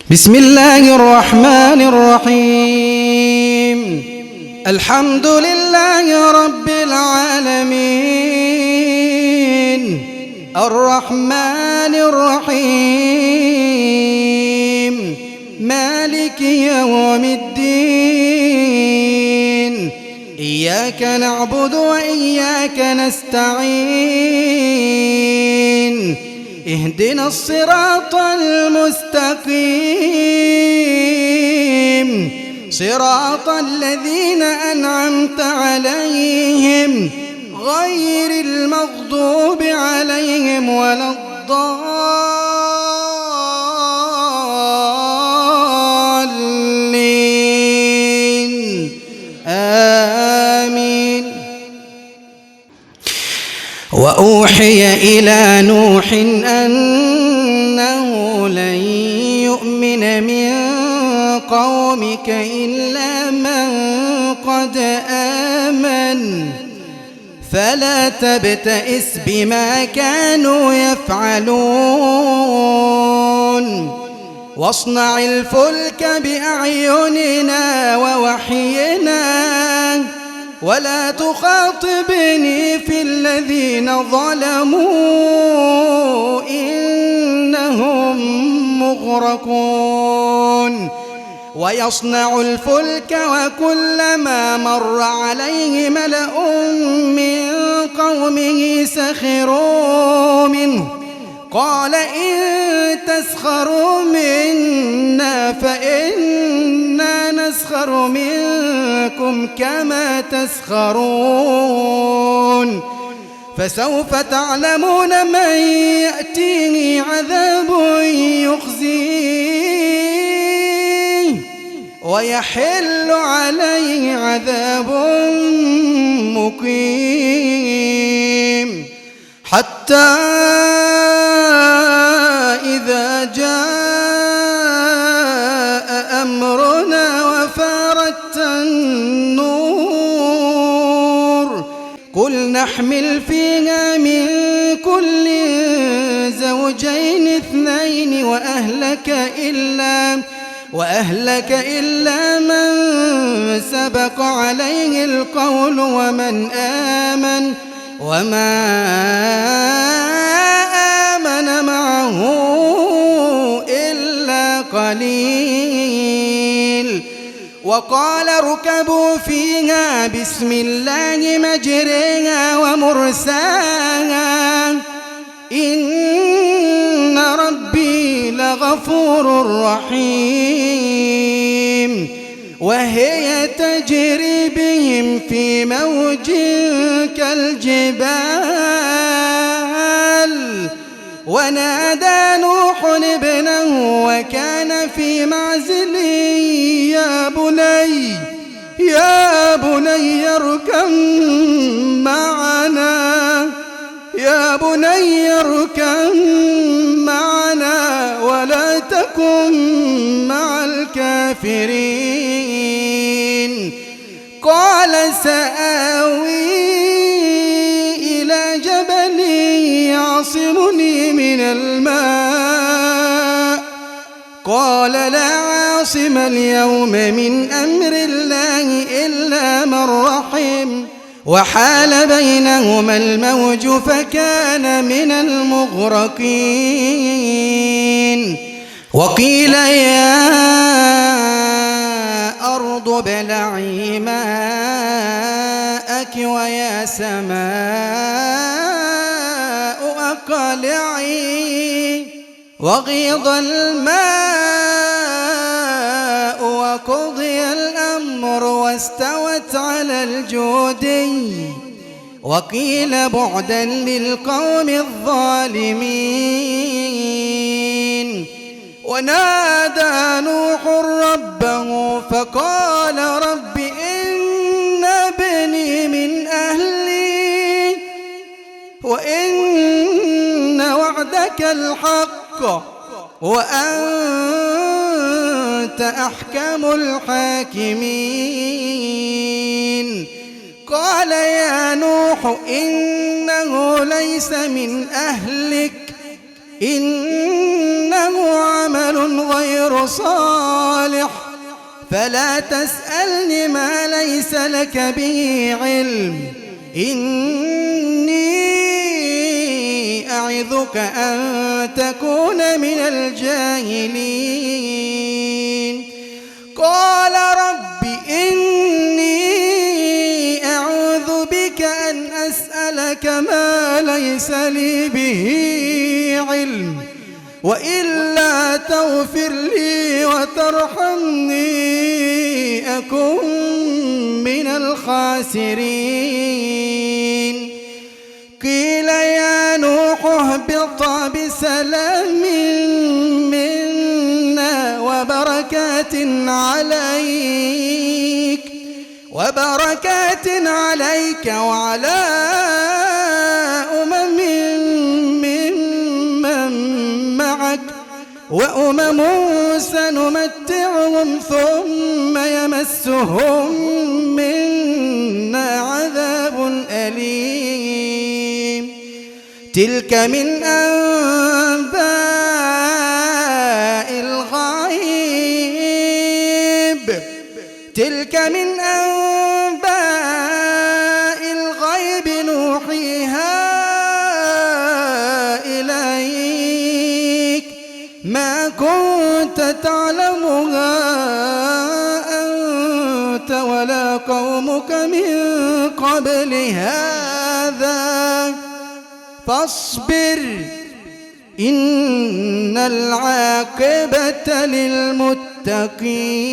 بسم الله الرحمن الرحيم. الحمد لله رب العالمين، الرحمن الرحيم، مالك يوم الدين. إياك نعبد وإياك نستعين. اهدنا الصراط المستقيم، صراط الذين أنعمت عليهم غير المغضوب عليهم ولا الضالين. آمين. وأوحي إلى نوح أنه لن يؤمن من قومك إلا من قد آمن فلا تبتئس بما كانوا يفعلون واصنع الفلك بأعيننا ووحينا ولا تخاطبني في الذين ظلموا إنهم مغرقون. ويصنع الفلك وكلما مر عليه ملأ من قومه سخروا منه قال إن تسخروا منا فإنا نسخر منكم كما تسخرون. فسوف تعلمون من يأتيه عذاب يخزيه ويحل عليه عذاب مقيم. حتى إذا جاء أمرنا وفارت النور قل نحمل فيها من كل زوجين اثنين وأهلك إلا من سبق عليه القول ومن آمن وما آمن معه إلا قليل. وقال اركبوا فيها بسم الله مجريها ومرساها إن ربي لغفور رحيم. وهي تجري بهم في موج كالجبال ونادى نوح ابنه وكان في معزل يا بني اركب معنا ولا تكن مع الكافرين. قال سآوي إلى جبل يعصمني من الماء قال لا عاصم اليوم من أمر الله إلا من رحم وحال بينهما الموج فكان من المغرقين. وقيل يا أرض ابلعي ماءك ويا سماء أقلعي وغيض الماء وقضي الأمر واستوت على الجودي وقيل بعدا للقوم الظالمين. ونادى نوح ربه فقال رب إن ابني من أهلي وإن وعدك الحق وأنت أحكم الحاكمين. قال يا نوح إنه ليس من أهلك إنه عمل غير غير صالح فلا تسألني ما ليس لك به علم إني أعظك أن تكون من الجاهلين قال رب إني أعوذ بك أن أسألك ما ليس لي به علم وإلا تغفر لي وترحمني أكن من الخاسرين قيل يا نوح اهبط بسلام منا وبركات عليك وعلى أمم ممن معك وأمم سنمتعهم ثم يمسهم منا عذاب أليم تلك من أنباء الغيب نوحيها إليك ما كنت تعلمها أنت ولا قومك من قبل هذا فاصبر إن العاقبة للمتقين.